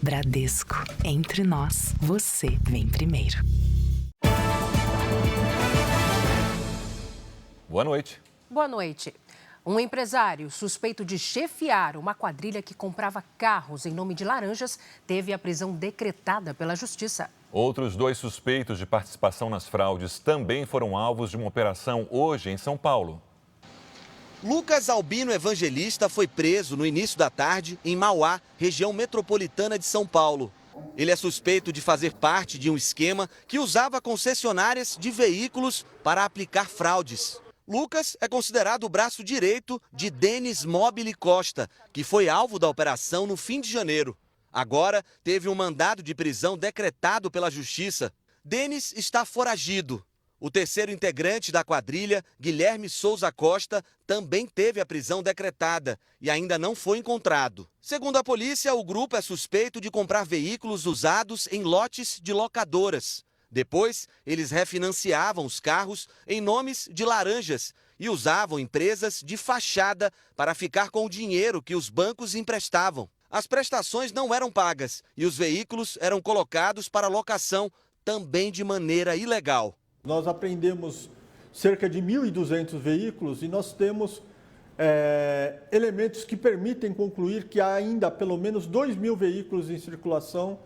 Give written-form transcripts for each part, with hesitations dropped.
Bradesco. Entre nós, você vem primeiro. Boa noite. Boa noite. Um empresário suspeito de chefiar uma quadrilha que comprava carros em nome de laranjas teve a prisão decretada pela Justiça. Outros 2 suspeitos de participação nas fraudes também foram alvos de uma operação hoje em São Paulo. Lucas Albino Evangelista foi preso no início da tarde em Mauá, região metropolitana de São Paulo. Ele é suspeito de fazer parte de um esquema que usava concessionárias de veículos para aplicar fraudes. Lucas é considerado o braço direito de Denis Mobile Costa, que foi alvo da operação no fim de janeiro. Agora teve um mandado de prisão decretado pela Justiça. Denis está foragido. O terceiro integrante da quadrilha, Guilherme Souza Costa, também teve a prisão decretada e ainda não foi encontrado. Segundo a polícia, o grupo é suspeito de comprar veículos usados em lotes de locadoras. Depois, eles refinanciavam os carros em nomes de laranjas e usavam empresas de fachada para ficar com o dinheiro que os bancos emprestavam. As prestações não eram pagas e os veículos eram colocados para locação, também de maneira ilegal. Nós apreendemos cerca de 1.200 veículos e nós temos elementos que permitem concluir que há ainda pelo menos 2.000 veículos em circulação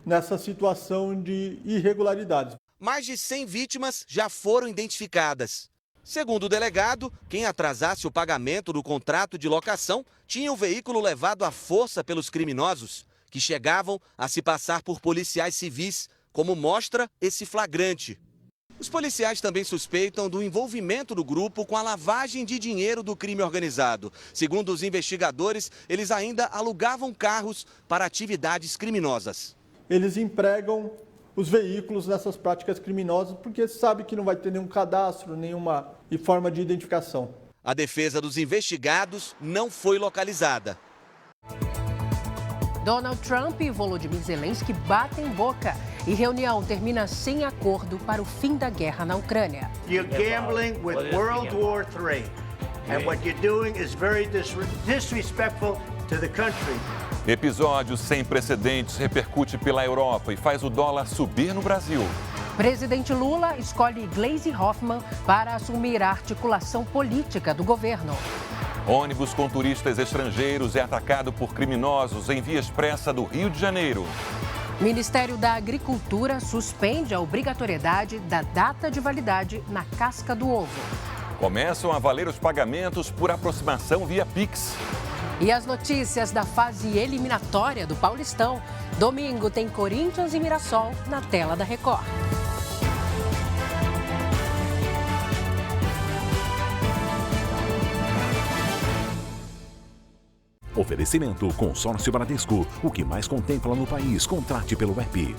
nessa situação de irregularidades. Mais de 100 vítimas já foram identificadas. Segundo o delegado, quem atrasasse o pagamento do contrato de locação tinha o veículo levado à força pelos criminosos, que chegavam a se passar por policiais civis, como mostra esse flagrante. Os policiais também suspeitam do envolvimento do grupo com a lavagem de dinheiro do crime organizado. Segundo os investigadores, eles ainda alugavam carros para atividades criminosas. Eles empregam os veículos nessas práticas criminosas porque sabe que não vai ter nenhum cadastro, nenhuma forma de identificação. A defesa dos investigados não foi localizada. Donald Trump e Volodymyr Zelensky batem boca e reunião termina sem acordo para o fim da guerra na Ucrânia. You're gambling with World War III, and what you're doing is very disrespectful to the country. Episódio sem precedentes repercute pela Europa e faz o dólar subir no Brasil. Presidente Lula escolhe Gleisi Hoffmann para assumir a articulação política do governo. Ônibus com turistas estrangeiros é atacado por criminosos em via expressa do Rio de Janeiro. Ministério da Agricultura suspende a obrigatoriedade da data de validade na casca do ovo. Começam a valer os pagamentos por aproximação via Pix. E as notícias da fase eliminatória do Paulistão. Domingo tem Corinthians e Mirassol na tela da Record. Oferecimento Consórcio Bradesco. O que mais contempla no país, contrate pelo app.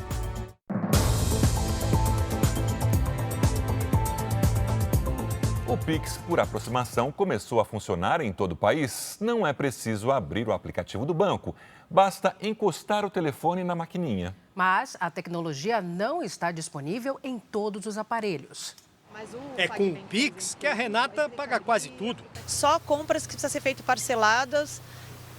O Pix por aproximação começou a funcionar em todo o país. Não é preciso abrir o aplicativo do banco. Basta encostar o telefone na maquininha. Mas a tecnologia não está disponível em todos os aparelhos. É com o Pix que a Renata paga quase tudo. Só compras que precisam ser feitas parceladas,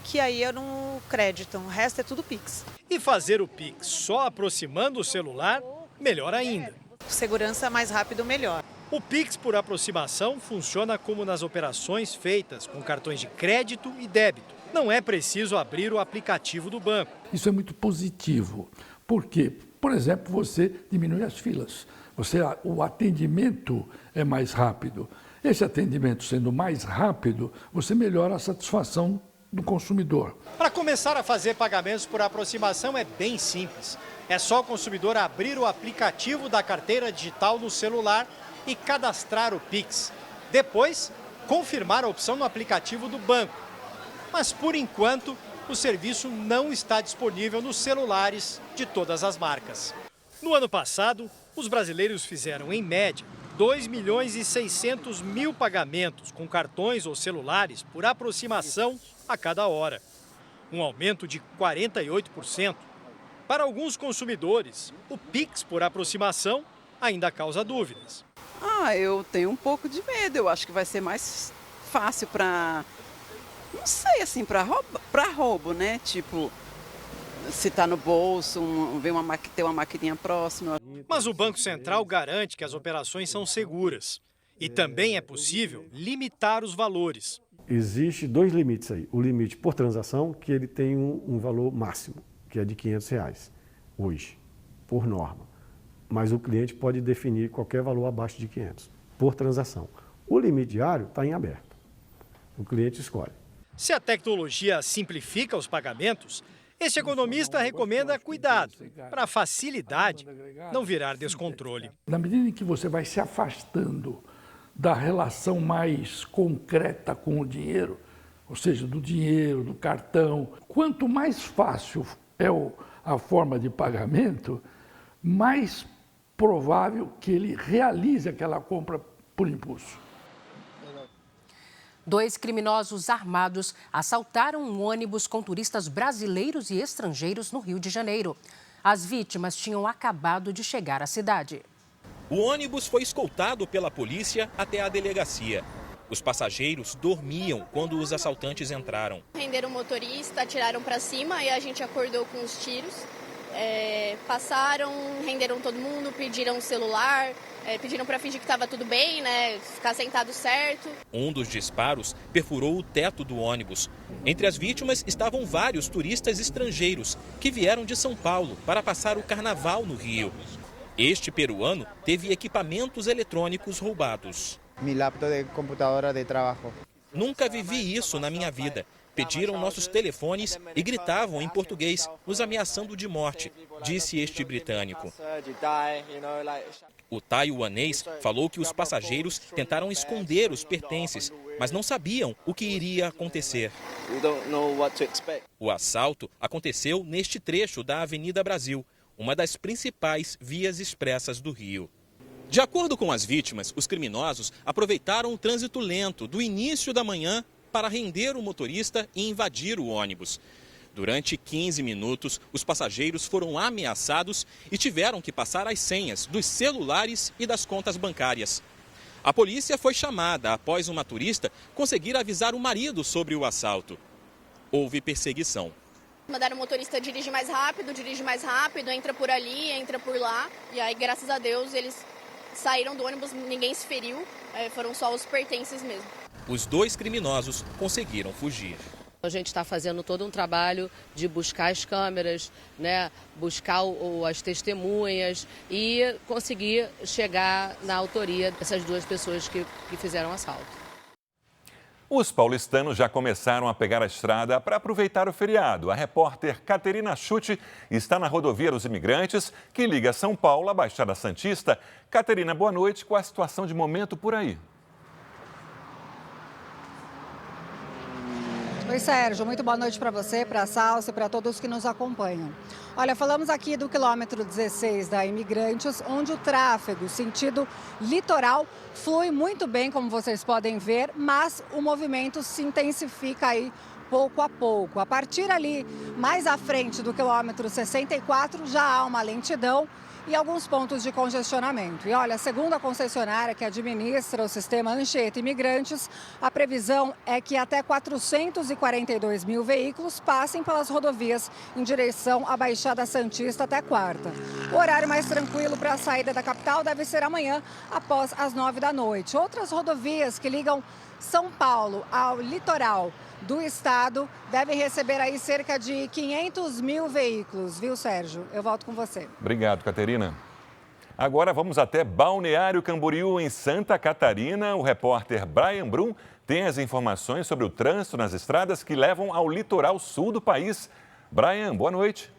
que aí eu não crédito. O resto é tudo Pix. E fazer o Pix só aproximando o celular, melhor ainda. Segurança mais rápido, melhor. O Pix por aproximação funciona como nas operações feitas com cartões de crédito e débito. Não é preciso abrir o aplicativo do banco. Isso é muito positivo, porque, por exemplo, você diminui as filas. O atendimento é mais rápido. Esse atendimento sendo mais rápido, você melhora a satisfação do consumidor. Para começar a fazer pagamentos por aproximação é bem simples. É só o consumidor abrir o aplicativo da carteira digital no celular e cadastrar o Pix. Depois, confirmar a opção no aplicativo do banco. Mas, por enquanto, o serviço não está disponível nos celulares de todas as marcas. No ano passado, os brasileiros fizeram, em média, 2.600.000 pagamentos com cartões ou celulares por aproximação a cada hora. Um aumento de 48%. Para alguns consumidores, o Pix por aproximação ainda causa dúvidas. Eu tenho um pouco de medo. Eu acho que vai ser mais fácil para, não sei, assim, para roubo, né? Tipo, se está no bolso, ter uma maquininha próxima. Mas o Banco Central garante que as operações são seguras. E também é possível limitar os valores. Existem 2 limites aí. O limite por transação, que ele tem um valor máximo, que é de R$500 hoje, por norma. Mas o cliente pode definir qualquer valor abaixo de 500 por transação. O limite diário está em aberto. O cliente escolhe. Se a tecnologia simplifica os pagamentos, este economista recomenda cuidado para a facilidade não virar descontrole. Na medida em que você vai se afastando da relação mais concreta com o dinheiro, ou seja, do dinheiro, do cartão, quanto mais fácil é a forma de pagamento, mais provável que ele realize aquela compra por impulso. 2 criminosos armados assaltaram um ônibus com turistas brasileiros e estrangeiros no Rio de Janeiro. As vítimas tinham acabado de chegar à cidade. O ônibus foi escoltado pela polícia até a delegacia. Os passageiros dormiam quando os assaltantes entraram. Renderam o motorista, atiraram para cima e a gente acordou com os tiros. Passaram, renderam todo mundo, pediram o celular, pediram para fingir que estava tudo bem, né, ficar sentado certo. Um dos disparos perfurou o teto do ônibus. Entre as vítimas estavam vários turistas estrangeiros que vieram de São Paulo para passar o carnaval no Rio. Este peruano teve equipamentos eletrônicos roubados. Mi laptop de computadora de trabalho. Nunca vivi isso na minha vida. Pediram nossos telefones e gritavam em português, nos ameaçando de morte, disse este britânico. O taiwanês falou que os passageiros tentaram esconder os pertences, mas não sabiam o que iria acontecer. O assalto aconteceu neste trecho da Avenida Brasil, uma das principais vias expressas do Rio. De acordo com as vítimas, os criminosos aproveitaram o trânsito lento do início da manhã para render o motorista e invadir o ônibus. Durante 15 minutos, os passageiros foram ameaçados e tiveram que passar as senhas dos celulares e das contas bancárias. A polícia foi chamada após uma turista conseguir avisar o marido sobre o assalto. Houve perseguição. Mandaram o motorista dirige mais rápido, entra por ali, entra por lá. E aí, graças a Deus, eles saíram do ônibus, ninguém se feriu, foram só os pertences mesmo. Os 2 criminosos conseguiram fugir. A gente está fazendo todo um trabalho de buscar as câmeras, né, buscar as testemunhas e conseguir chegar na autoria dessas 2 pessoas que fizeram o assalto. Os paulistanos já começaram a pegar a estrada para aproveitar o feriado. A repórter Caterina Schutte está na rodovia dos Imigrantes, que liga São Paulo à Baixada Santista. Caterina, boa noite. Qual a situação de momento por aí? Oi, Sérgio. Muito boa noite para você, para a Salsa e para todos que nos acompanham. Olha, falamos aqui do quilômetro 16 da Imigrantes, onde o tráfego sentido litoral flui muito bem, como vocês podem ver, mas o movimento se intensifica aí pouco a pouco. A partir ali, mais à frente do quilômetro 64, já há uma lentidão e alguns pontos de congestionamento. E olha, segundo a concessionária que administra o sistema Anchieta Imigrantes, a previsão é que até 442 mil veículos passem pelas rodovias em direção à Baixada Santista até quarta. O horário mais tranquilo para a saída da capital deve ser amanhã, após as 9 da noite. Outras rodovias que ligam São Paulo ao litoral do estado devem receber aí cerca de 500 mil veículos, viu, Sérgio? Eu volto com você. Obrigado, Caterina. Agora vamos até Balneário Camboriú, em Santa Catarina. O repórter Brian Brum tem as informações sobre o trânsito nas estradas que levam ao litoral sul do país. Brian, boa noite.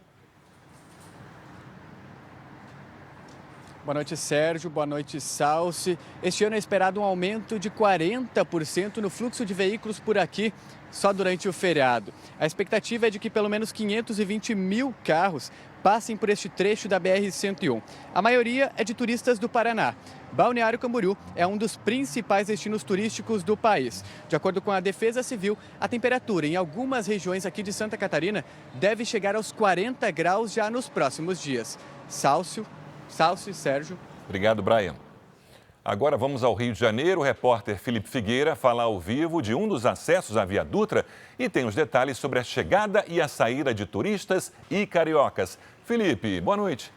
Boa noite, Sérgio. Boa noite, Salsi. Este ano é esperado um aumento de 40% no fluxo de veículos por aqui, só durante o feriado. A expectativa é de que pelo menos 520 mil carros passem por este trecho da BR-101. A maioria é de turistas do Paraná. Balneário Camboriú é um dos principais destinos turísticos do país. De acordo com a Defesa Civil, a temperatura em algumas regiões aqui de Santa Catarina deve chegar aos 40 graus já nos próximos dias. Salsi, Sérgio. Obrigado, Brian. Agora vamos ao Rio de Janeiro. O repórter Felipe Figueira fala ao vivo de um dos acessos à Via Dutra e tem os detalhes sobre a chegada e a saída de turistas e cariocas. Felipe, boa noite.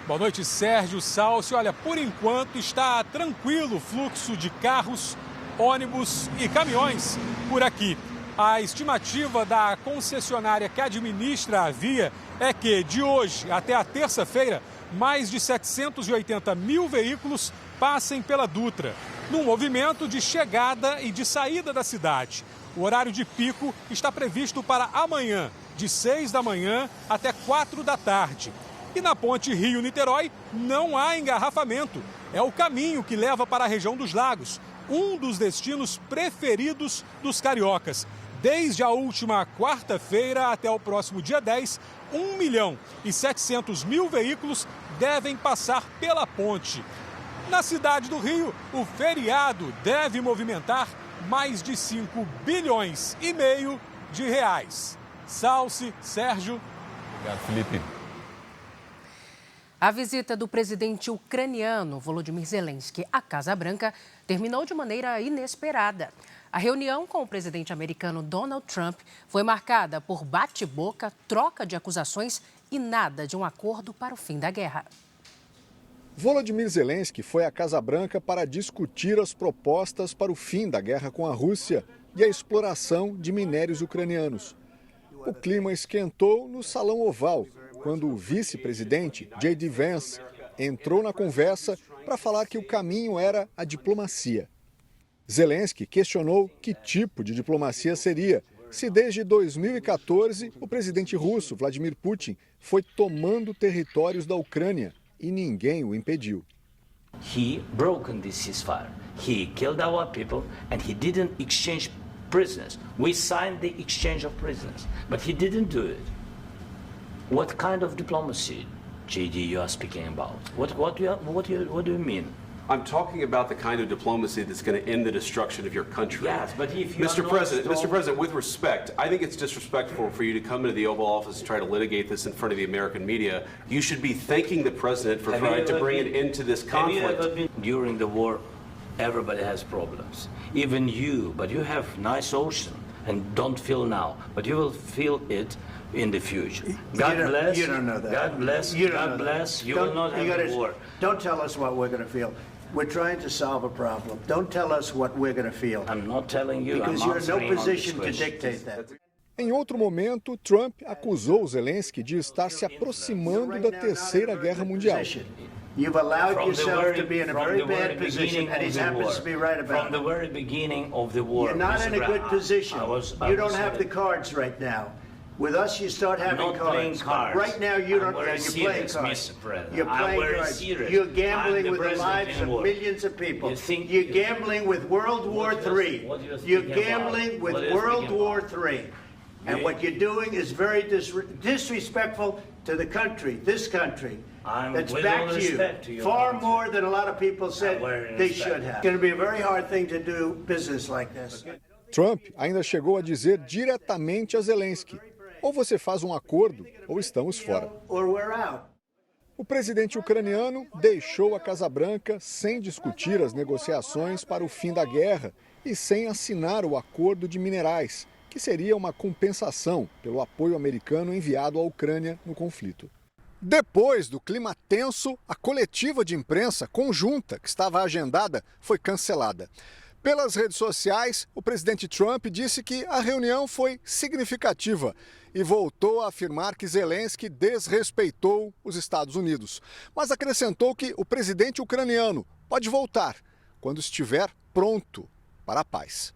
Boa noite, Sérgio, Salsi. Olha, por enquanto está tranquilo o fluxo de carros, ônibus e caminhões por aqui. A estimativa da concessionária que administra a via é que, de hoje até a terça-feira, mais de 780 mil veículos passem pela Dutra, num movimento de chegada e de saída da cidade. O horário de pico está previsto para amanhã, de 6 da manhã até 4 da tarde. E na ponte Rio-Niterói não há engarrafamento. É o caminho que leva para a região dos Lagos, um dos destinos preferidos dos cariocas. Desde a última quarta-feira até o próximo dia 10, 1.700.000 veículos devem passar pela ponte. Na cidade do Rio, o feriado deve movimentar mais de 5,5 bilhões de reais. Salsi, Sérgio. Obrigado, Felipe. A visita do presidente ucraniano Volodymyr Zelensky à Casa Branca terminou de maneira inesperada. A reunião com o presidente americano Donald Trump foi marcada por bate-boca, troca de acusações e nada de um acordo para o fim da guerra. Volodymyr Zelensky foi à Casa Branca para discutir as propostas para o fim da guerra com a Rússia e a exploração de minérios ucranianos. O clima esquentou no Salão Oval, quando o vice-presidente, J.D. Vance, entrou na conversa para falar que o caminho era a diplomacia. Zelensky questionou que tipo de diplomacia seria, se desde 2014 o presidente russo, Vladimir Putin, foi tomando territórios da Ucrânia e ninguém o impediu. He broken this ceasefire. He killed our people and he didn't exchange prisoners. We signed the exchange of prisoners, but he didn't do it. What kind of diplomacy, JD, you are speaking about? What do you mean? I'm talking about the kind of diplomacy that's going to end the destruction of your country. Yes, but if you Mr. President, with respect, I think it's disrespectful for you to come into the Oval Office and try to litigate this in front of the American media. You should be thanking the president for trying to bring it into this conflict. During the war, everybody has problems. Even you, but you have nice ocean and don't feel now, but you will feel it in the future. God bless. You don't know that. God bless. God bless. You will not have a war. Don't tell us what we're going to feel. We're trying to solve a problem. Don't tell us what we're going to feel. I'm not telling you. Because you're in no position to dictate that. Em outro momento, Trump acusou Zelensky de estar se aproximando da Terceira Guerra Mundial. You've allowed yourself to be in a very bad position, and he happens to be right about it. From the very beginning of the war. You're not in a good position. You don't have the cards right now. With us, you start having cards. Right now, you don't. You're playing cards. You're playing cards. You're gambling with the lives of millions of people. You're gambling with World War III. You're gambling with World War III. And what you're doing is very disrespectful to the country, this country. That's back to you. Far more than a lot of people said they should have. It's going to be a very hard thing to do business like this. Trump ainda chegou a dizer diretamente a Zelensky: ou você faz um acordo, ou estamos fora. O presidente ucraniano deixou a Casa Branca sem discutir as negociações para o fim da guerra e sem assinar o acordo de minerais, que seria uma compensação pelo apoio americano enviado à Ucrânia no conflito. Depois do clima tenso, a coletiva de imprensa conjunta que estava agendada foi cancelada. Pelas redes sociais, o presidente Trump disse que a reunião foi significativa e voltou a afirmar que Zelensky desrespeitou os Estados Unidos. Mas acrescentou que o presidente ucraniano pode voltar quando estiver pronto para a paz.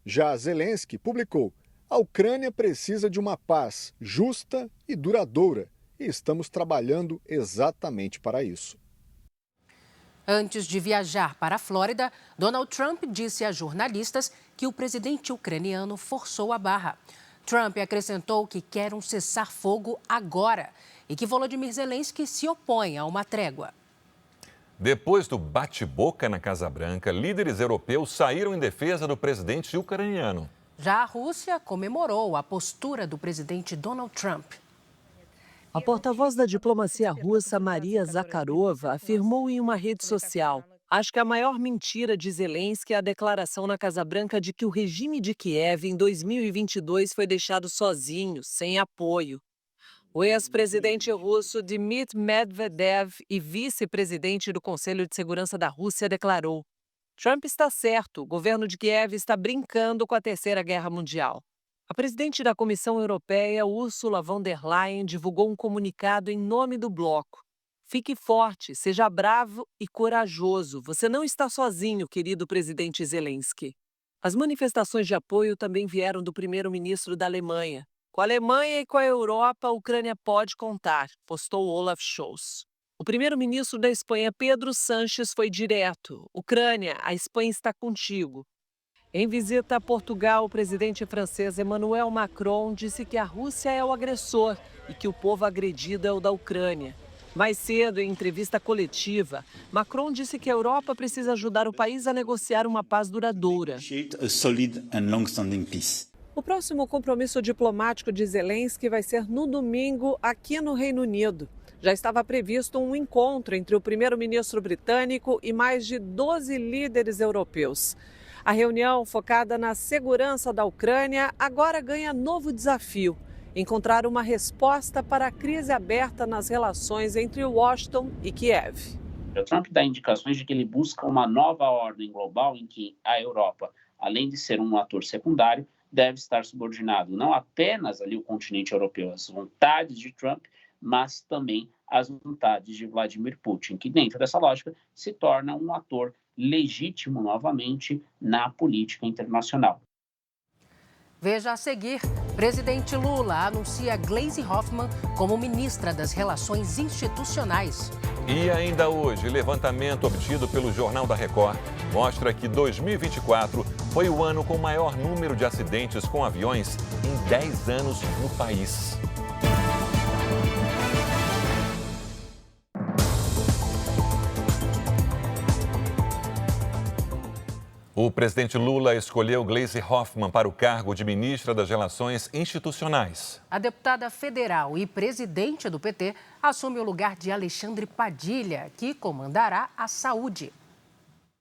Já Zelensky publicou: a Ucrânia precisa de uma paz justa e duradoura e estamos trabalhando exatamente para isso. Antes de viajar para a Flórida, Donald Trump disse a jornalistas que o presidente ucraniano forçou a barra. Trump acrescentou que quer um cessar-fogo agora e que Volodymyr Zelensky se opõe a uma trégua. Depois do bate-boca na Casa Branca, líderes europeus saíram em defesa do presidente ucraniano. Já a Rússia comemorou a postura do presidente Donald Trump. A porta-voz da diplomacia russa, Maria Zakharova, afirmou em uma rede social: "Acho que a maior mentira de Zelensky é a declaração na Casa Branca de que o regime de Kiev em 2022 foi deixado sozinho, sem apoio." O ex-presidente russo Dmitry Medvedev e vice-presidente do Conselho de Segurança da Rússia declarou: "Trump está certo, o governo de Kiev está brincando com a Terceira Guerra Mundial." A presidente da Comissão Europeia, Ursula von der Leyen, divulgou um comunicado em nome do bloco. "Fique forte, seja bravo e corajoso. Você não está sozinho, querido presidente Zelensky." As manifestações de apoio também vieram do primeiro-ministro da Alemanha. "Com a Alemanha e com a Europa, a Ucrânia pode contar", postou Olaf Scholz. O primeiro-ministro da Espanha, Pedro Sánchez, foi direto: "Ucrânia, a Espanha está contigo." Em visita a Portugal, o presidente francês Emmanuel Macron disse que a Rússia é o agressor e que o povo agredido é o da Ucrânia. Mais cedo, em entrevista coletiva, Macron disse que a Europa precisa ajudar o país a negociar uma paz duradoura. O próximo compromisso diplomático de Zelensky vai ser no domingo, aqui no Reino Unido. Já estava previsto um encontro entre o primeiro-ministro britânico e mais de 12 líderes europeus. A reunião, focada na segurança da Ucrânia, agora ganha novo desafio: encontrar uma resposta para a crise aberta nas relações entre Washington e Kiev. O Trump dá indicações de que ele busca uma nova ordem global em que a Europa, além de ser um ator secundário, deve estar subordinado não apenas ali o continente europeu, às vontades de Trump, mas também às vontades de Vladimir Putin, que dentro dessa lógica se torna um ator legítimo novamente na política internacional. Veja a seguir: presidente Lula anuncia Gleisi Hoffmann como ministra das Relações Institucionais. E ainda hoje, levantamento obtido pelo Jornal da Record mostra que 2024 foi o ano com o maior número de acidentes com aviões em 10 anos no país. O presidente Lula escolheu Gleisi Hoffmann para o cargo de ministra das Relações Institucionais. A deputada federal e presidente do PT assume o lugar de Alexandre Padilha, que comandará a saúde.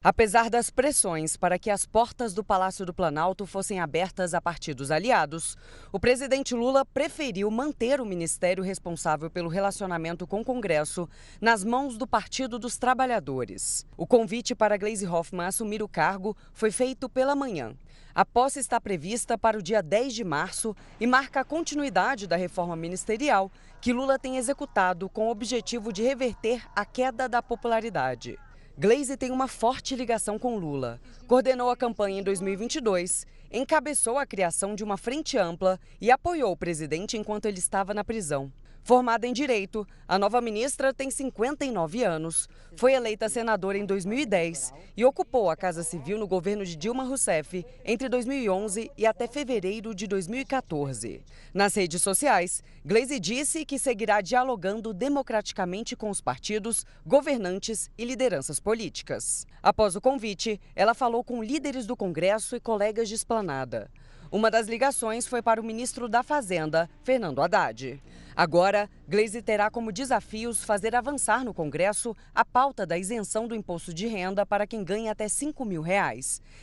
Apesar das pressões para que as portas do Palácio do Planalto fossem abertas a partidos aliados, o presidente Lula preferiu manter o ministério responsável pelo relacionamento com o Congresso nas mãos do Partido dos Trabalhadores. O convite para Gleisi Hoffmann assumir o cargo foi feito pela manhã. A posse está prevista para o dia 10 de março e marca a continuidade da reforma ministerial que Lula tem executado com o objetivo de reverter a queda da popularidade. Gleisi tem uma forte ligação com Lula. Coordenou a campanha em 2022, encabeçou a criação de uma frente ampla e apoiou o presidente enquanto ele estava na prisão. Formada em Direito, a nova ministra tem 59 anos, foi eleita senadora em 2010 e ocupou a Casa Civil no governo de Dilma Rousseff entre 2011 e até fevereiro de 2014. Nas redes sociais, Gleisi disse que seguirá dialogando democraticamente com os partidos, governantes e lideranças políticas. Após o convite, ela falou com líderes do Congresso e colegas de esplanada. Uma das ligações foi para o ministro da Fazenda, Fernando Haddad. Agora, Gleisi terá como desafios fazer avançar no Congresso a pauta da isenção do imposto de renda para quem ganha até R$5 mil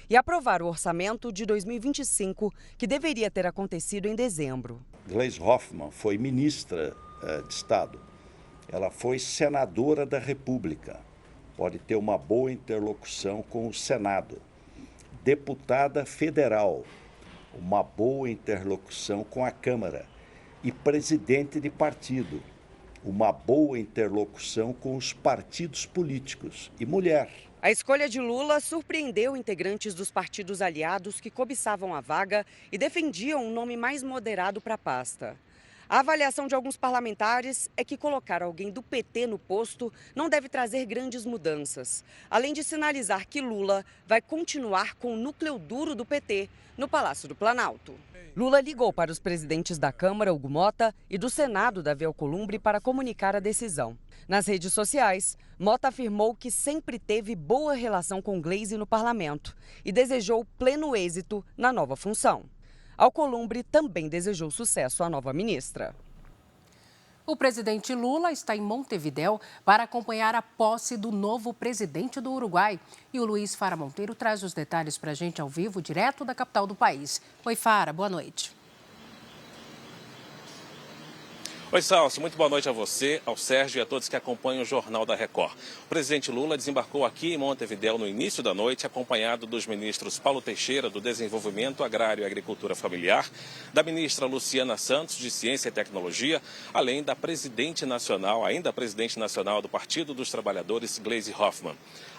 e aprovar o orçamento de 2025, que deveria ter acontecido em dezembro. Gleisi Hoffmann foi ministra de Estado. Ela foi senadora da República. Pode ter uma boa interlocução com o Senado. Deputada federal. Uma boa interlocução com a Câmara. E presidente de partido, uma boa interlocução com os partidos políticos e mulher. A escolha de Lula surpreendeu integrantes dos partidos aliados que cobiçavam a vaga e defendiam um nome mais moderado para a pasta. A avaliação de alguns parlamentares é que colocar alguém do PT no posto não deve trazer grandes mudanças, além de sinalizar que Lula vai continuar com o núcleo duro do PT no Palácio do Planalto. Lula ligou para os presidentes da Câmara, Hugo Mota, e do Senado, Davi Alcolumbre, para comunicar a decisão. Nas redes sociais, Mota afirmou que sempre teve boa relação com Gleisi no parlamento e desejou pleno êxito na nova função. Alcolumbre também desejou sucesso à nova ministra. O presidente Lula está em Montevidéu para acompanhar a posse do novo presidente do Uruguai. E o Luiz Fara Monteiro traz os detalhes para a gente ao vivo, direto da capital do país. Oi, Fara, boa noite. Oi, Salso, muito boa noite a você, ao Sérgio e a todos que acompanham o Jornal da Record. O presidente Lula desembarcou aqui em Montevidéu no início da noite, acompanhado dos ministros Paulo Teixeira, do Desenvolvimento Agrário e Agricultura Familiar, da ministra Luciana Santos, de Ciência e Tecnologia, além da presidente nacional, ainda presidente nacional do Partido dos Trabalhadores, Gleisi Hoffmann.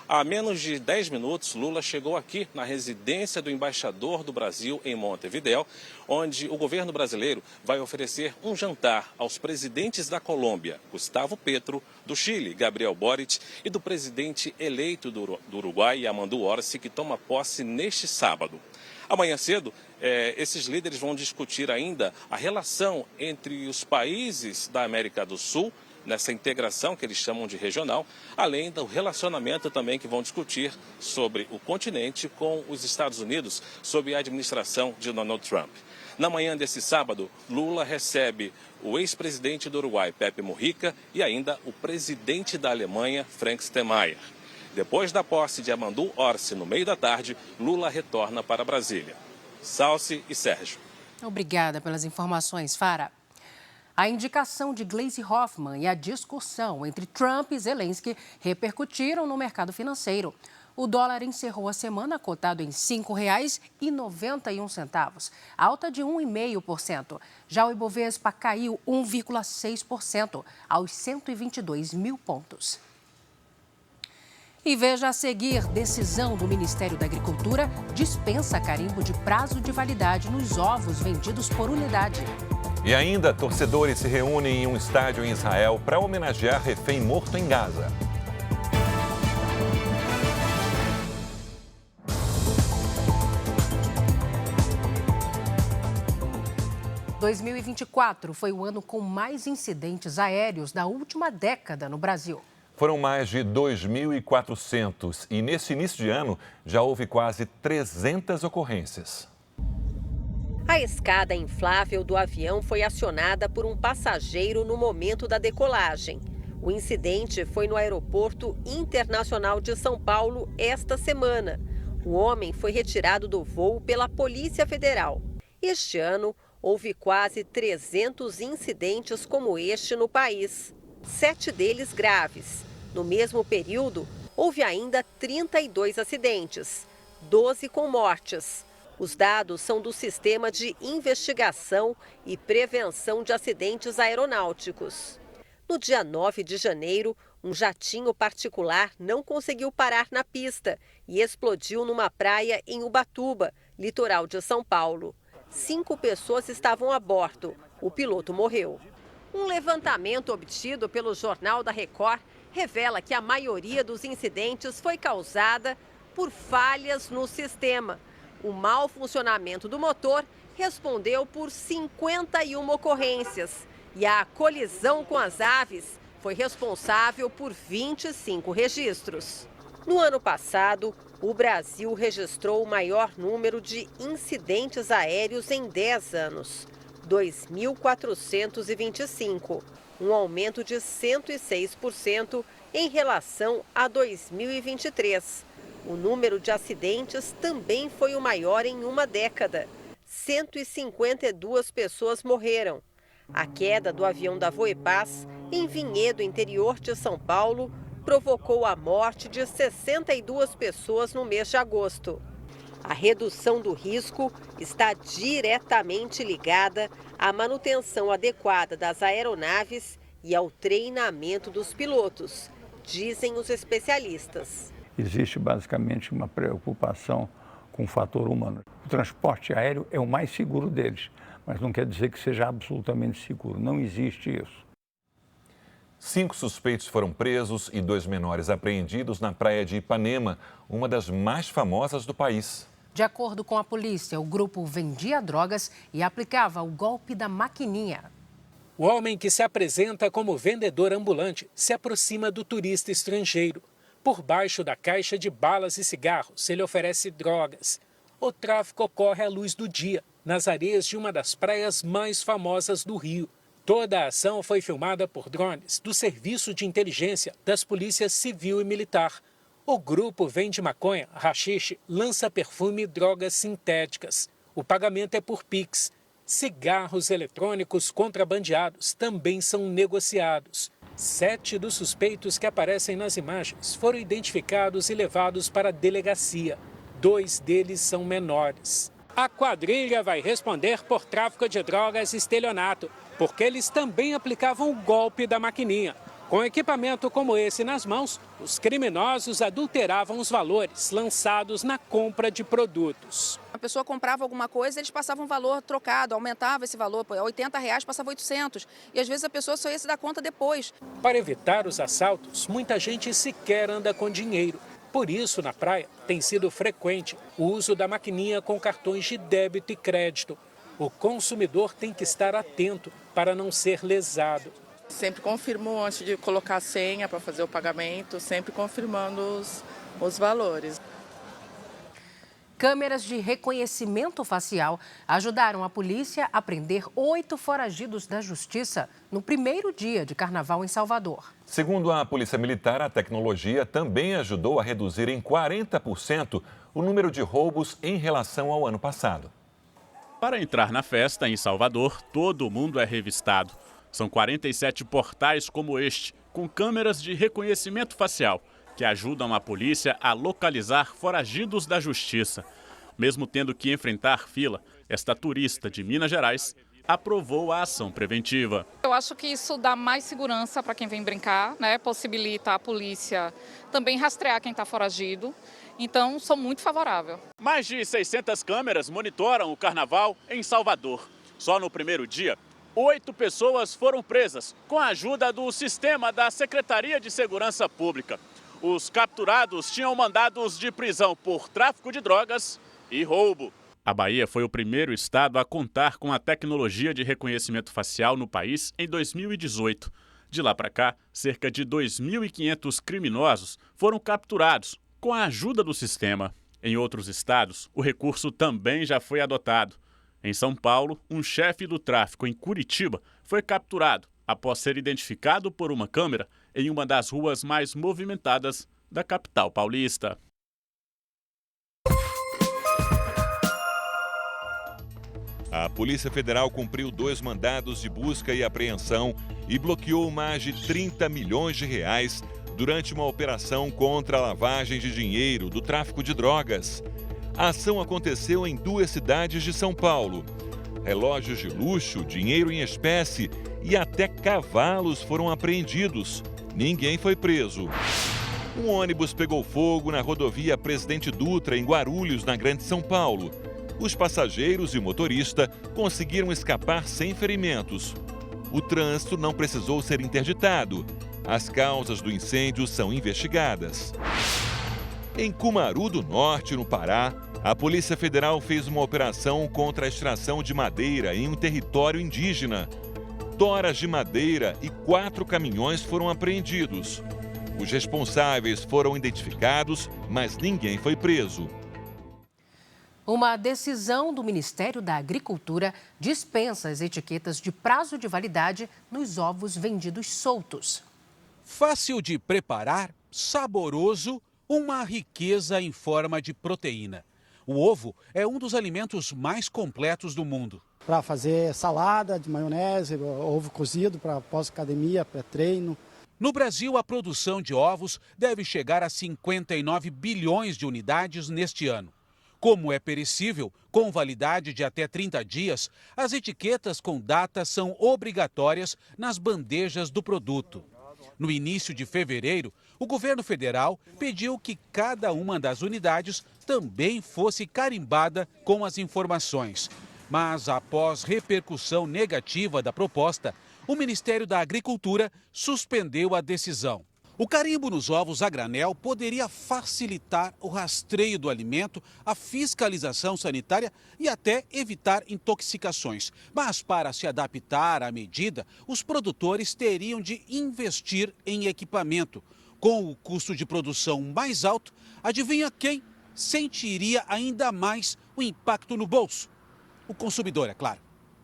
Há menos de 10 minutos, Lula chegou aqui na residência do embaixador do Brasil em Montevidéu, onde o governo brasileiro vai oferecer um jantar aos presidentes da Colômbia, Gustavo Petro, do Chile, Gabriel Boric, e do presidente eleito do Uruguai, Yamandu Orsi, que toma posse neste sábado. Amanhã cedo, esses líderes vão discutir ainda a relação entre os países da América do Sul, nessa integração que eles chamam de regional, além do relacionamento também que vão discutir sobre o continente com os Estados Unidos, sob a administração de Donald Trump. Na manhã desse sábado, Lula recebe o ex-presidente do Uruguai, Pepe Mujica, e ainda o presidente da Alemanha, Frank Steinmeier. Depois da posse de Yamandu Orsi no meio da tarde, Lula retorna para Brasília. Salsi e Sérgio. Obrigada pelas informações, Fara. A indicação de Gleisi Hoffmann e a discussão entre Trump e Zelensky repercutiram no mercado financeiro. O dólar encerrou a semana cotado em R$ 5,91, alta de 1,5%. Já o Ibovespa caiu 1,6% aos 122 mil pontos. E veja a seguir, decisão do Ministério da Agricultura dispensa carimbo de prazo de validade nos ovos vendidos por unidade. E ainda, torcedores se reúnem em um estádio em Israel para homenagear refém morto em Gaza. Em 2024 foi o ano com mais incidentes aéreos da última década no Brasil. Foram mais de 2.400 e nesse início de ano já houve quase 300 ocorrências. A escada inflável do avião foi acionada por um passageiro no momento da decolagem. O incidente foi no Aeroporto Internacional de São Paulo esta semana. O homem foi retirado do voo pela Polícia Federal. Este ano, houve quase 300 incidentes como este no país, 7 deles graves. No mesmo período, houve ainda 32 acidentes, 12 com mortes. Os dados são do Sistema de Investigação e Prevenção de Acidentes Aeronáuticos. No dia 9 de janeiro, um jatinho particular não conseguiu parar na pista e explodiu numa praia em Ubatuba, litoral de São Paulo. 5 pessoas estavam a bordo. O piloto morreu. Um levantamento obtido pelo Jornal da Record revela que a maioria dos incidentes foi causada por falhas no sistema. O mau funcionamento do motor respondeu por 51 ocorrências e a colisão com as aves foi responsável por 25 registros. No ano passado, o Brasil registrou o maior número de incidentes aéreos em 10 anos, 2.425, um aumento de 106% em relação a 2023. O número de acidentes também foi o maior em uma década. 152 pessoas morreram. A queda do avião da Voepaz, em Vinhedo, interior de São Paulo, provocou a morte de 62 pessoas no mês de agosto. A redução do risco está diretamente ligada à manutenção adequada das aeronaves e ao treinamento dos pilotos, dizem os especialistas. Existe basicamente uma preocupação com o fator humano. O transporte aéreo é o mais seguro deles, mas não quer dizer que seja absolutamente seguro. Não existe isso. 5 suspeitos foram presos e 2 menores apreendidos na praia de Ipanema, uma das mais famosas do país. De acordo com a polícia, o grupo vendia drogas e aplicava o golpe da maquininha. O homem que se apresenta como vendedor ambulante se aproxima do turista estrangeiro. Por baixo da caixa de balas e cigarros, ele oferece drogas. O tráfico ocorre à luz do dia, nas areias de uma das praias mais famosas do Rio. Toda a ação foi filmada por drones do Serviço de Inteligência das Polícias Civil e Militar. O grupo vende maconha, haxixe, lança-perfume e drogas sintéticas. O pagamento é por Pix. Cigarros eletrônicos contrabandeados também são negociados. 7 dos suspeitos que aparecem nas imagens foram identificados e levados para a delegacia. 2 deles são menores. A quadrilha vai responder por tráfico de drogas e estelionato, porque eles também aplicavam o golpe da maquininha. Com equipamento como esse nas mãos, os criminosos adulteravam os valores lançados na compra de produtos. A pessoa comprava alguma coisa, eles passavam um valor trocado, aumentava esse valor, R$80 passava 800, e às vezes a pessoa só ia se dar conta depois. Para evitar os assaltos, muita gente sequer anda com dinheiro. Por isso, na praia, tem sido frequente o uso da maquininha com cartões de débito e crédito. O consumidor tem que estar atento para não ser lesado. Sempre confirmo antes de colocar a senha para fazer o pagamento, sempre confirmando os valores. Câmeras de reconhecimento facial ajudaram a polícia a prender 8 foragidos da justiça no primeiro dia de carnaval em Salvador. Segundo a Polícia Militar, a tecnologia também ajudou a reduzir em 40% o número de roubos em relação ao ano passado. Para entrar na festa em Salvador, todo mundo é revistado. São 47 portais como este, com câmeras de reconhecimento facial, que ajudam a polícia a localizar foragidos da justiça. Mesmo tendo que enfrentar fila, esta turista de Minas Gerais aprovou a ação preventiva. Eu acho que isso dá mais segurança para quem vem brincar, né? Possibilita a polícia também rastrear quem está foragido. Então, sou muito favorável. Mais de 600 câmeras monitoram o carnaval em Salvador. Só no primeiro dia, 8 pessoas foram presas com a ajuda do sistema da Secretaria de Segurança Pública. Os capturados tinham mandados de prisão por tráfico de drogas e roubo. A Bahia foi o primeiro estado a contar com a tecnologia de reconhecimento facial no país em 2018. De lá para cá, cerca de 2.500 criminosos foram capturados com a ajuda do sistema. Em outros estados, o recurso também já foi adotado. Em São Paulo, um chefe do tráfico em Curitiba foi capturado após ser identificado por uma câmera em uma das ruas mais movimentadas da capital paulista. A Polícia Federal cumpriu 2 mandados de busca e apreensão e bloqueou mais de 30 milhões de reais durante uma operação contra a lavagem de dinheiro do tráfico de drogas. A ação aconteceu em 2 cidades de São Paulo. Relógios de luxo, dinheiro em espécie e até cavalos foram apreendidos. Ninguém foi preso. Um ônibus pegou fogo na rodovia Presidente Dutra, em Guarulhos, na Grande São Paulo. Os passageiros e o motorista conseguiram escapar sem ferimentos. O trânsito não precisou ser interditado. As causas do incêndio são investigadas. Em Cumaru do Norte, no Pará, a Polícia Federal fez uma operação contra a extração de madeira em um território indígena. Toras de madeira e 4 caminhões foram apreendidos. Os responsáveis foram identificados, mas ninguém foi preso. Uma decisão do Ministério da Agricultura dispensa as etiquetas de prazo de validade nos ovos vendidos soltos. Fácil de preparar, saboroso, uma riqueza em forma de proteína. O ovo é um dos alimentos mais completos do mundo. Para fazer salada de maionese, ovo cozido para pós-academia, pré-treino. No Brasil, a produção de ovos deve chegar a 59 bilhões de unidades neste ano. Como é perecível, com validade de até 30 dias, as etiquetas com data são obrigatórias nas bandejas do produto. No início de fevereiro, o governo federal pediu que cada uma das unidades também fosse carimbada com as informações. Mas, após repercussão negativa da proposta, o Ministério da Agricultura suspendeu a decisão. O carimbo nos ovos a granel poderia facilitar o rastreio do alimento, a fiscalização sanitária e até evitar intoxicações. Mas, para se adaptar à medida, os produtores teriam de investir em equipamento. Com o custo de produção mais alto, adivinha quem sentiria ainda mais o impacto no bolso? O consumidor, é claro.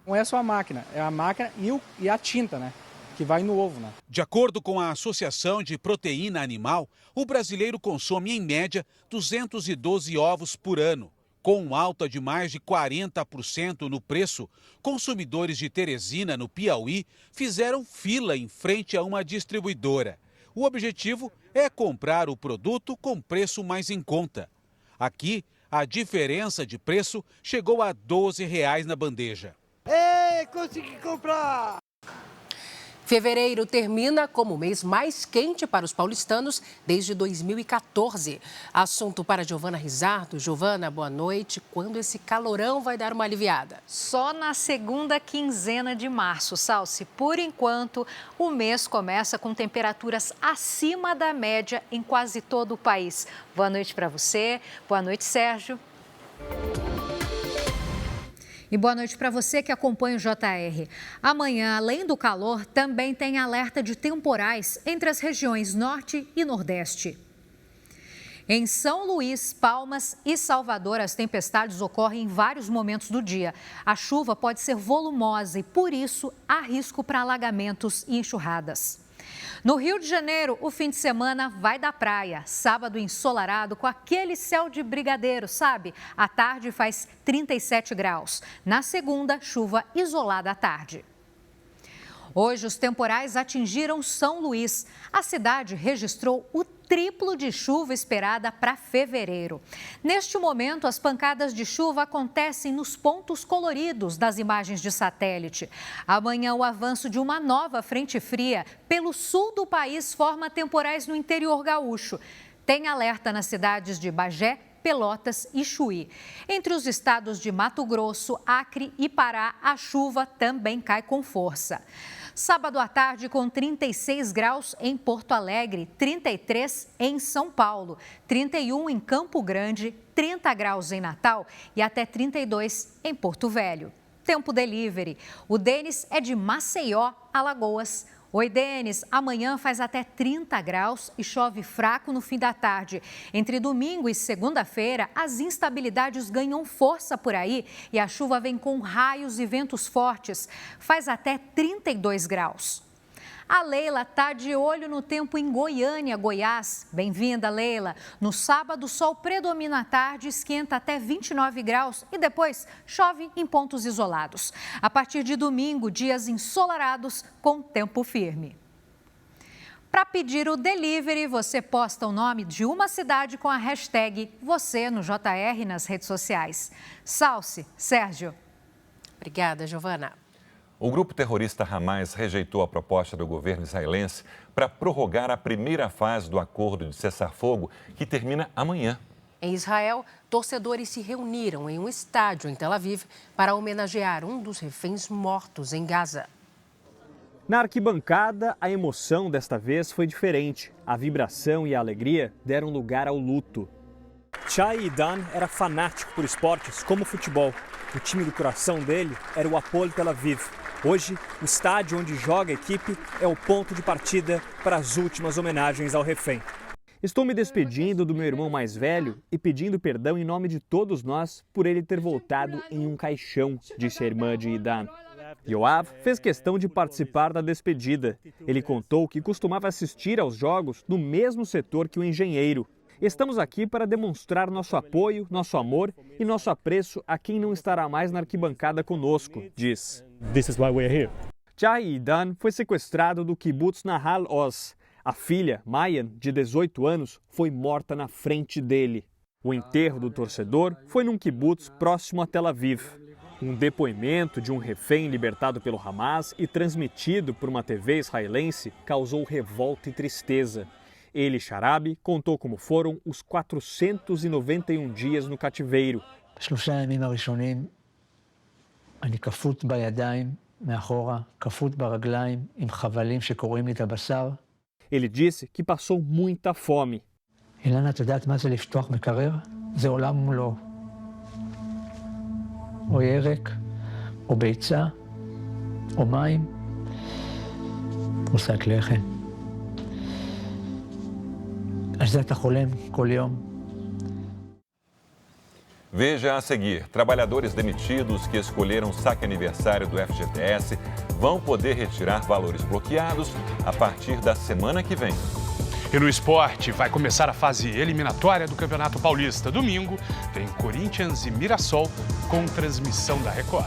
Não é só a máquina, é a máquina e a tinta, né? Que vai no ovo, né? De acordo com a Associação de Proteína Animal, o brasileiro consome, em média, 212 ovos por ano. Com alta de mais de 40% no preço, consumidores de Teresina, no Piauí, fizeram fila em frente a uma distribuidora. O objetivo é comprar o produto com preço mais em conta. Aqui, a diferença de preço chegou a R$ 12 na bandeja. Ei, consegui comprar! Fevereiro termina como o mês mais quente para os paulistanos desde 2014. Assunto para Giovana Rizardo. Giovana, boa noite. Quando esse calorão vai dar uma aliviada? Só na segunda quinzena de março, Salsi. Por enquanto, o mês começa com temperaturas acima da média em quase todo o país. Boa noite para você. Boa noite, Sérgio. E boa noite para você que acompanha o JR. Amanhã, além do calor, também tem alerta de temporais entre as regiões Norte e Nordeste. Em São Luís, Palmas e Salvador, as tempestades ocorrem em vários momentos do dia. A chuva pode ser volumosa e, por isso, há risco para alagamentos e enxurradas. No Rio de Janeiro, o fim de semana vai da praia. Sábado ensolarado com aquele céu de brigadeiro, sabe? À tarde faz 37 graus. Na segunda, chuva isolada à tarde. Hoje, os temporais atingiram São Luís. A cidade registrou o triplo de chuva esperada para fevereiro. Neste momento, as pancadas de chuva acontecem nos pontos coloridos das imagens de satélite. Amanhã, o avanço de uma nova frente fria pelo sul do país forma temporais no interior gaúcho. Tem alerta nas cidades de Bagé, Pelotas e Chuí. Entre os estados de Mato Grosso, Acre e Pará, a chuva também cai com força. Sábado à tarde com 36 graus em Porto Alegre, 33 em São Paulo, 31 em Campo Grande, 30 graus em Natal e até 32 em Porto Velho. Tempo delivery. O Denis é de Maceió, Alagoas. Oi, Denis. Amanhã faz até 30 graus e chove fraco no fim da tarde. Entre domingo e segunda-feira, as instabilidades ganham força por aí e a chuva vem com raios e ventos fortes. Faz até 32 graus. A Leila está de olho no tempo em Goiânia, Goiás. Bem-vinda, Leila. No sábado, o sol predomina à tarde, esquenta até 29 graus e depois chove em pontos isolados. A partir de domingo, dias ensolarados com tempo firme. Para pedir o delivery, você posta o nome de uma cidade com a hashtag você no JR nas redes sociais. Salsi, Sérgio. Obrigada, Giovana. O grupo terrorista Hamas rejeitou a proposta do governo israelense para prorrogar a primeira fase do acordo de cessar-fogo, que termina amanhã. Em Israel, torcedores se reuniram em um estádio em Tel Aviv para homenagear um dos reféns mortos em Gaza. Na arquibancada, a emoção desta vez foi diferente. A vibração e a alegria deram lugar ao luto. Shai Idan era fanático por esportes como futebol. O time do coração dele era o Hapoel Tel Aviv. Hoje, o estádio onde joga a equipe é o ponto de partida para as últimas homenagens ao refém. Estou me despedindo do meu irmão mais velho e pedindo perdão em nome de todos nós por ele ter voltado em um caixão, disse a irmã de Idan. Yoav fez questão de participar da despedida. Ele contou que costumava assistir aos jogos no mesmo setor que o engenheiro. Estamos aqui para demonstrar nosso apoio, nosso amor e nosso apreço a quem não estará mais na arquibancada conosco, diz. This is why we're here. Shai Idan foi sequestrado do kibbutz Nahal Oz. A filha, Mayan, de 18 anos, foi morta na frente dele. O enterro do torcedor foi num kibbutz próximo a Tel Aviv. Um depoimento de um refém libertado pelo Hamas e transmitido por uma TV israelense causou revolta e tristeza. Ele, Sharabi, contou como foram os 491 dias no cativeiro. Ele disse que passou muita fome. אילנה, את יודעת מה זה לפתוח מקרר? זה עולם ומלואו. או ירק, או ביצה, או מים, או שק לחם. על זה אתה חולם כל יום. Veja a seguir, trabalhadores demitidos que escolheram saque aniversário do FGTS vão poder retirar valores bloqueados a partir da semana que vem. E no esporte, vai começar a fase eliminatória do Campeonato Paulista. Domingo, tem Corinthians e Mirassol com transmissão da Record.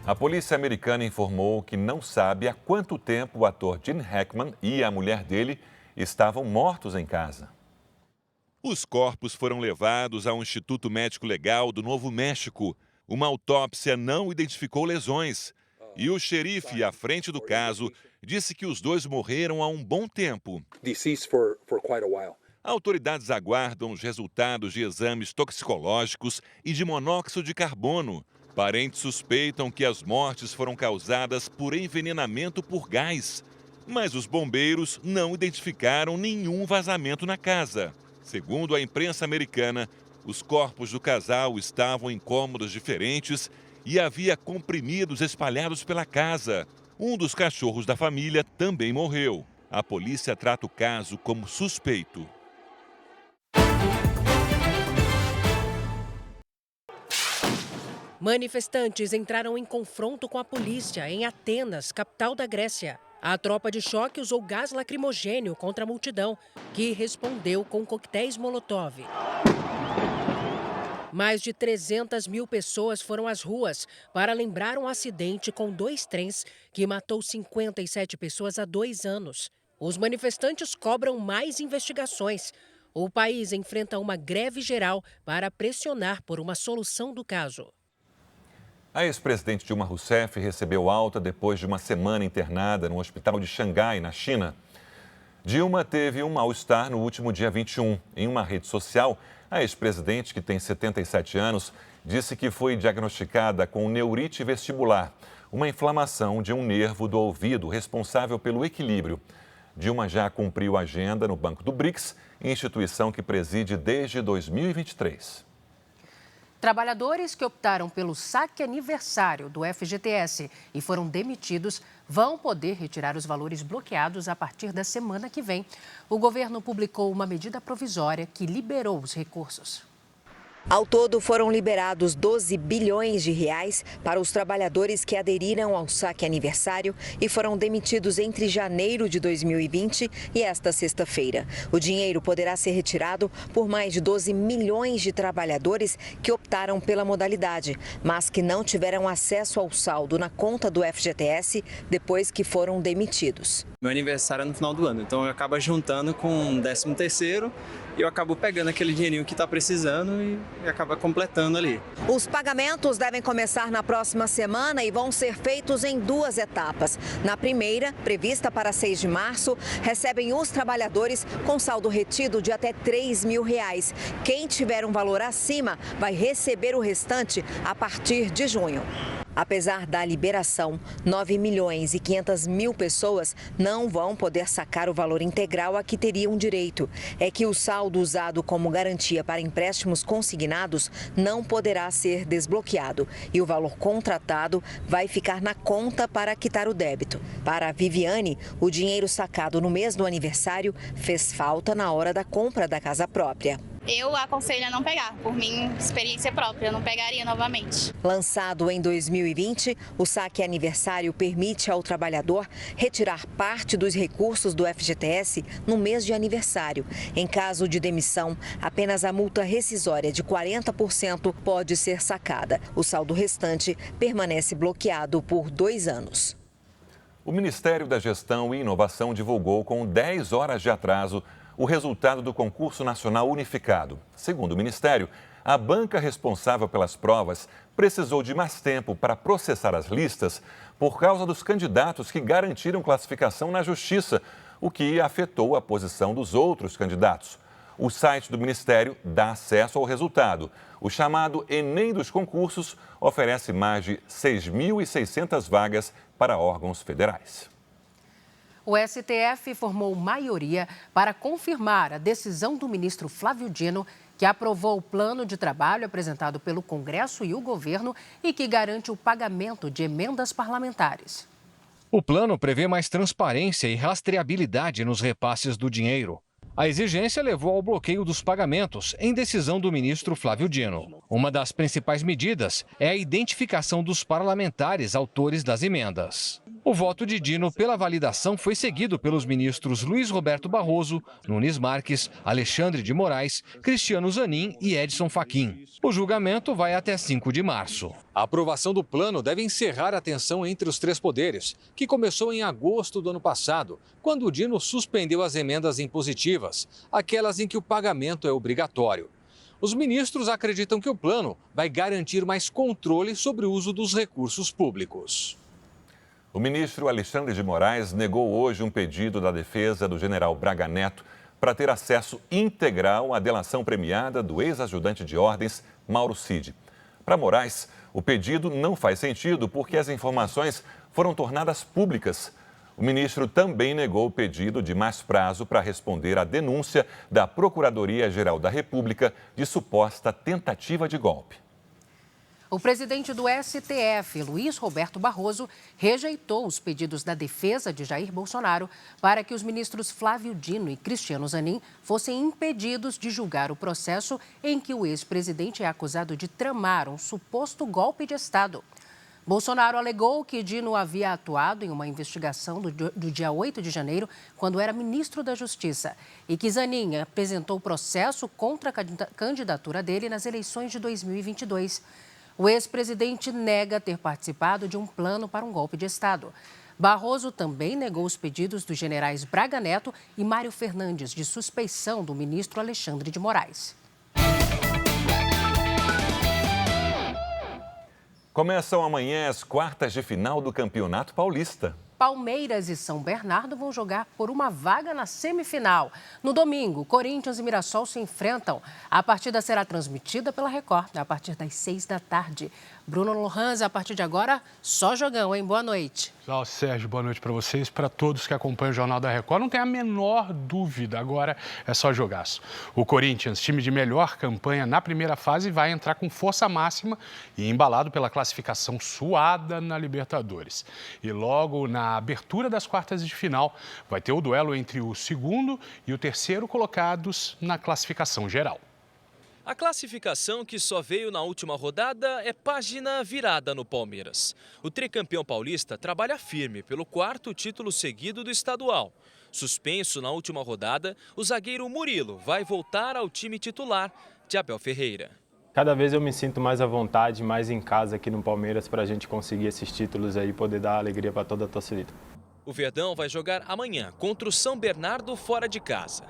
A polícia americana informou que não sabe há quanto tempo o ator Gene Hackman e a mulher dele estavam mortos em casa. Os corpos foram levados ao Instituto Médico Legal do Novo México. Uma autópsia não identificou lesões. E o xerife, à frente do caso, disse que os dois morreram há um bom tempo. Autoridades aguardam os resultados de exames toxicológicos e de monóxido de carbono. Parentes suspeitam que as mortes foram causadas por envenenamento por gás. Mas os bombeiros não identificaram nenhum vazamento na casa. Segundo a imprensa americana, os corpos do casal estavam em cômodos diferentes e havia comprimidos espalhados pela casa. Um dos cachorros da família também morreu. A polícia trata o caso como suspeito. Manifestantes entraram em confronto com a polícia em Atenas, capital da Grécia. A tropa de choque usou gás lacrimogênio contra a multidão, que respondeu com coquetéis Molotov. Mais de 300 mil pessoas foram às ruas para lembrar um acidente com 2 trens que matou 57 pessoas há 2 anos. Os manifestantes cobram mais investigações. O país enfrenta uma greve geral para pressionar por uma solução do caso. A ex-presidente Dilma Rousseff recebeu alta depois de uma semana internada no hospital de Xangai, na China. Dilma teve um mal-estar no último dia 21. Em uma rede social, a ex-presidente, que tem 77 anos, disse que foi diagnosticada com neurite vestibular, uma inflamação de um nervo do ouvido responsável pelo equilíbrio. Dilma já cumpriu a agenda no Banco do BRICS, instituição que preside desde 2023. Trabalhadores que optaram pelo saque aniversário do FGTS e foram demitidos vão poder retirar os valores bloqueados a partir da semana que vem. O governo publicou uma medida provisória que liberou os recursos. Ao todo, foram liberados 12 bilhões de reais para os trabalhadores que aderiram ao saque aniversário e foram demitidos entre janeiro de 2020 e esta sexta-feira. O dinheiro poderá ser retirado por mais de 12 milhões de trabalhadores que optaram pela modalidade, mas que não tiveram acesso ao saldo na conta do FGTS depois que foram demitidos. Meu aniversário é no final do ano, então eu acabo juntando com o 13º e eu acabo pegando aquele dinheirinho que está precisando e acaba completando ali. Os pagamentos devem começar na próxima semana e vão ser feitos em 2 etapas. Na primeira, prevista para 6 de março, recebem os trabalhadores com saldo retido de até R$3 mil. Quem tiver um valor acima vai receber o restante a partir de junho. Apesar da liberação, 9 milhões e 500 mil pessoas não vão poder sacar o valor integral a que teriam direito. É que o saldo usado como garantia para empréstimos consignados não poderá ser desbloqueado e o valor contratado vai ficar na conta para quitar o débito. Para a Viviane, o dinheiro sacado no mês do aniversário fez falta na hora da compra da casa própria. Eu aconselho a não pegar, por minha experiência própria, eu não pegaria novamente. Lançado em 2020, o saque aniversário permite ao trabalhador retirar parte dos recursos do FGTS no mês de aniversário. Em caso de demissão, apenas a multa rescisória de 40% pode ser sacada. O saldo restante permanece bloqueado por 2 anos. O Ministério da Gestão e Inovação divulgou com 10 horas de atraso o resultado do concurso nacional unificado. Segundo o Ministério, a banca responsável pelas provas precisou de mais tempo para processar as listas por causa dos candidatos que garantiram classificação na Justiça, o que afetou a posição dos outros candidatos. O site do Ministério dá acesso ao resultado. O chamado Enem dos concursos oferece mais de 6.600 vagas para órgãos federais. O STF formou maioria para confirmar a decisão do ministro Flávio Dino, que aprovou o plano de trabalho apresentado pelo Congresso e o governo e que garante o pagamento de emendas parlamentares. O plano prevê mais transparência e rastreabilidade nos repasses do dinheiro. A exigência levou ao bloqueio dos pagamentos, em decisão do ministro Flávio Dino. Uma das principais medidas é a identificação dos parlamentares autores das emendas. O voto de Dino pela validação foi seguido pelos ministros Luiz Roberto Barroso, Nunes Marques, Alexandre de Moraes, Cristiano Zanin e Edson Fachin. O julgamento vai até 5 de março. A aprovação do plano deve encerrar a tensão entre os três poderes, que começou em agosto do ano passado, quando o Dino suspendeu as emendas impositivas, aquelas em que o pagamento é obrigatório. Os ministros acreditam que o plano vai garantir mais controle sobre o uso dos recursos públicos. O ministro Alexandre de Moraes negou hoje um pedido da defesa do general Braga Neto para ter acesso integral à delação premiada do ex-ajudante de ordens, Mauro Cid. Para Moraes, o pedido não faz sentido porque as informações foram tornadas públicas. O ministro também negou o pedido de mais prazo para responder à denúncia da Procuradoria-Geral da República de suposta tentativa de golpe. O presidente do STF, Luiz Roberto Barroso, rejeitou os pedidos da defesa de Jair Bolsonaro para que os ministros Flávio Dino e Cristiano Zanin fossem impedidos de julgar o processo em que o ex-presidente é acusado de tramar um suposto golpe de Estado. Bolsonaro alegou que Dino havia atuado em uma investigação do dia 8 de janeiro, quando era ministro da Justiça, e que Zanin apresentou processo contra a candidatura dele nas eleições de 2022. O ex-presidente nega ter participado de um plano para um golpe de Estado. Barroso também negou os pedidos dos generais Braga Neto e Mário Fernandes de suspeição do ministro Alexandre de Moraes. Começam amanhã as quartas de final do Campeonato Paulista. Palmeiras e São Bernardo vão jogar por uma vaga na semifinal. No domingo, Corinthians e Mirassol se enfrentam. A partida será transmitida pela Record a partir das 6 da tarde. Bruno Lohanza, a partir de agora, só jogão, hein? Boa noite. Olá, Sérgio, boa noite para vocês, para todos que acompanham o Jornal da Record. Não tem a menor dúvida, agora é só jogaço. O Corinthians, time de melhor campanha na primeira fase, vai entrar com força máxima e embalado pela classificação suada na Libertadores. E logo na abertura das quartas de final, vai ter o duelo entre o segundo e o terceiro colocados na classificação geral. A classificação que só veio na última rodada é página virada no Palmeiras. O tricampeão paulista trabalha firme pelo quarto título seguido do estadual. Suspenso na última rodada, o zagueiro Murilo vai voltar ao time titular de Abel Ferreira. Cada vez eu me sinto mais à vontade, mais em casa aqui no Palmeiras para a gente conseguir esses títulos aí e poder dar alegria para toda a torcida. O Verdão vai jogar amanhã contra o São Bernardo fora de casa.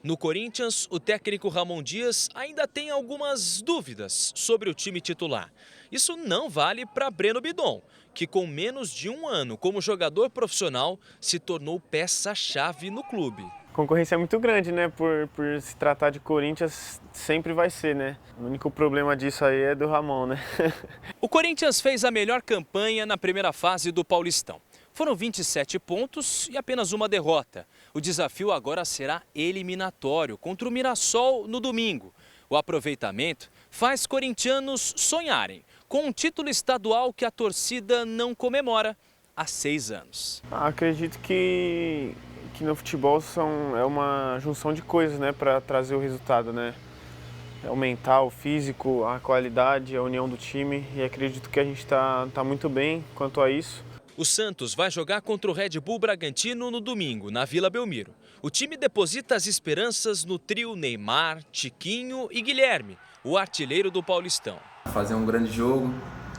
No Corinthians, o técnico Ramon Dias ainda tem algumas dúvidas sobre o time titular. Isso não vale para Breno Bidon, que com menos de um ano como jogador profissional se tornou peça-chave no clube. A concorrência é muito grande, né? Por se tratar de Corinthians, sempre vai ser, né? O único problema disso aí é do Ramon, né? O Corinthians fez a melhor campanha na primeira fase do Paulistão. Foram 27 pontos e apenas uma derrota. O desafio agora será eliminatório contra o Mirassol no domingo. O aproveitamento faz corintianos sonharem com um título estadual que a torcida não comemora há 6 anos. Acredito que no futebol é uma junção de coisas, né, para trazer o resultado, né? É o mental, o físico, a qualidade, a união do time, e acredito que a gente tá muito bem quanto a isso. O Santos vai jogar contra o Red Bull Bragantino no domingo, na Vila Belmiro. O time deposita as esperanças no trio Neymar, Tiquinho e Guilherme, o artilheiro do Paulistão. Fazer um grande jogo,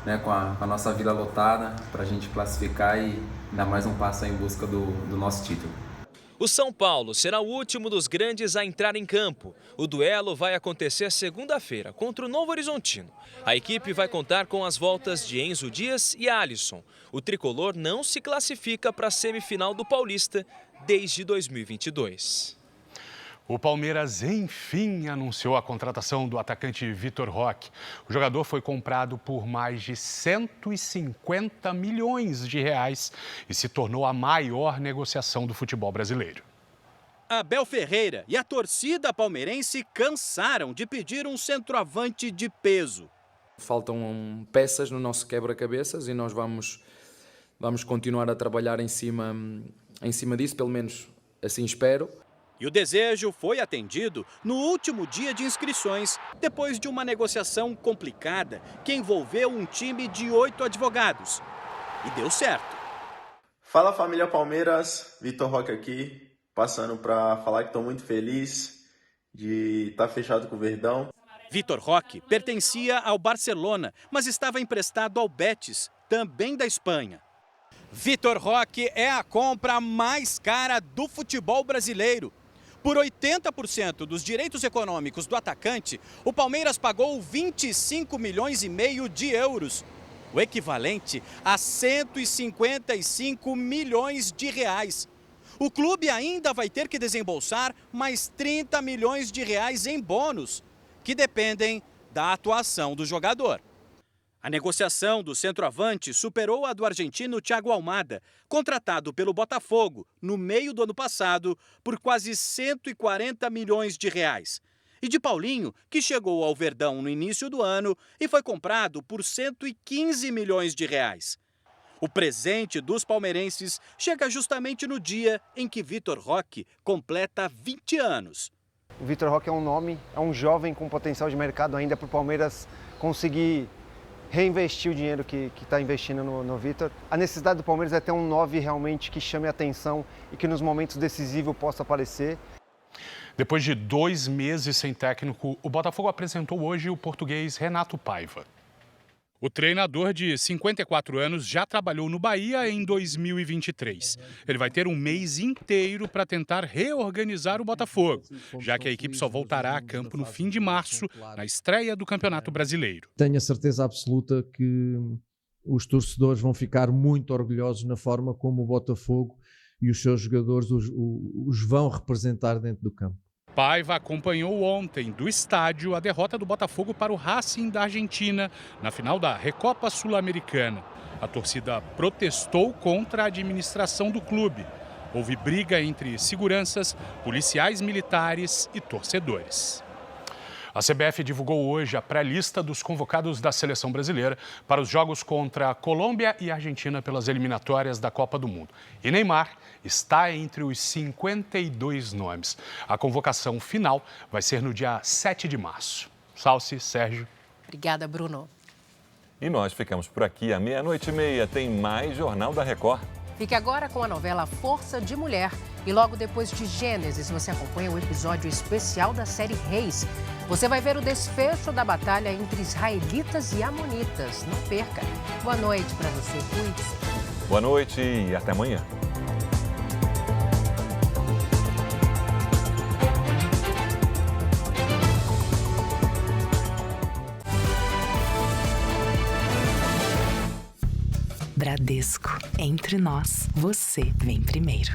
né, com a nossa vila lotada, para a gente classificar e dar mais um passo em busca do nosso título. O São Paulo será o último dos grandes a entrar em campo. O duelo vai acontecer segunda-feira contra o Novo Horizontino. A equipe vai contar com as voltas de Enzo Dias e Alisson. O tricolor não se classifica para a semifinal do Paulista desde 2022. O Palmeiras, enfim, anunciou a contratação do atacante Vitor Roque. O jogador foi comprado por mais de 150 milhões de reais e se tornou a maior negociação do futebol brasileiro. Abel Ferreira e a torcida palmeirense cansaram de pedir um centroavante de peso. Faltam peças no nosso quebra-cabeças e nós vamos Vamos continuar a trabalhar em cima disso, pelo menos assim espero. E o desejo foi atendido no último dia de inscrições, depois de uma negociação complicada que envolveu um time de 8 advogados. E deu certo. Fala, família Palmeiras, Vitor Roque aqui, passando para falar que estou muito feliz de estar fechado com o Verdão. Vitor Roque pertencia ao Barcelona, mas estava emprestado ao Betis, também da Espanha. Vitor Roque é a compra mais cara do futebol brasileiro. Por 80% dos direitos econômicos do atacante, o Palmeiras pagou 25,5 milhões de euros, o equivalente a 155 milhões de reais. O clube ainda vai ter que desembolsar mais 30 milhões de reais em bônus, que dependem da atuação do jogador. A negociação do centroavante superou a do argentino Thiago Almada, contratado pelo Botafogo no meio do ano passado por quase 140 milhões de reais. E de Paulinho, que chegou ao Verdão no início do ano e foi comprado por 115 milhões de reais. O presente dos palmeirenses chega justamente no dia em que Vitor Roque completa 20 anos. O Vitor Roque é um nome, é um jovem com potencial de mercado ainda para o Palmeiras conseguir reinvestir o dinheiro que está investindo no Vitor. A necessidade do Palmeiras é ter um 9 realmente que chame a atenção e que nos momentos decisivos possa aparecer. Depois de 2 meses sem técnico, o Botafogo apresentou hoje o português Renato Paiva. O treinador de 54 anos já trabalhou no Bahia em 2023. Ele vai ter um mês inteiro para tentar reorganizar o Botafogo, já que a equipe só voltará a campo no fim de março, na estreia do Campeonato Brasileiro. Tenho a certeza absoluta que os torcedores vão ficar muito orgulhosos na forma como o Botafogo e os seus jogadores os vão representar dentro do campo. Paiva acompanhou ontem do estádio a derrota do Botafogo para o Racing da Argentina na final da Recopa Sul-Americana. A torcida protestou contra a administração do clube. Houve briga entre seguranças, policiais militares e torcedores. A CBF divulgou hoje a pré-lista dos convocados da seleção brasileira para os jogos contra a Colômbia e a Argentina pelas eliminatórias da Copa do Mundo. E Neymar está entre os 52 nomes. A convocação final vai ser no dia 7 de março. Salce, Sérgio. Obrigada, Bruno. E nós ficamos por aqui. À 00:30 tem mais Jornal da Record. Fique agora com a novela Força de Mulher. E logo depois de Gênesis, você acompanha o episódio especial da série Reis. Você vai ver o desfecho da batalha entre israelitas e amonitas. Não perca. Boa noite para você. Cuide-se. Boa noite e até amanhã. Bradesco. Entre nós, você vem primeiro.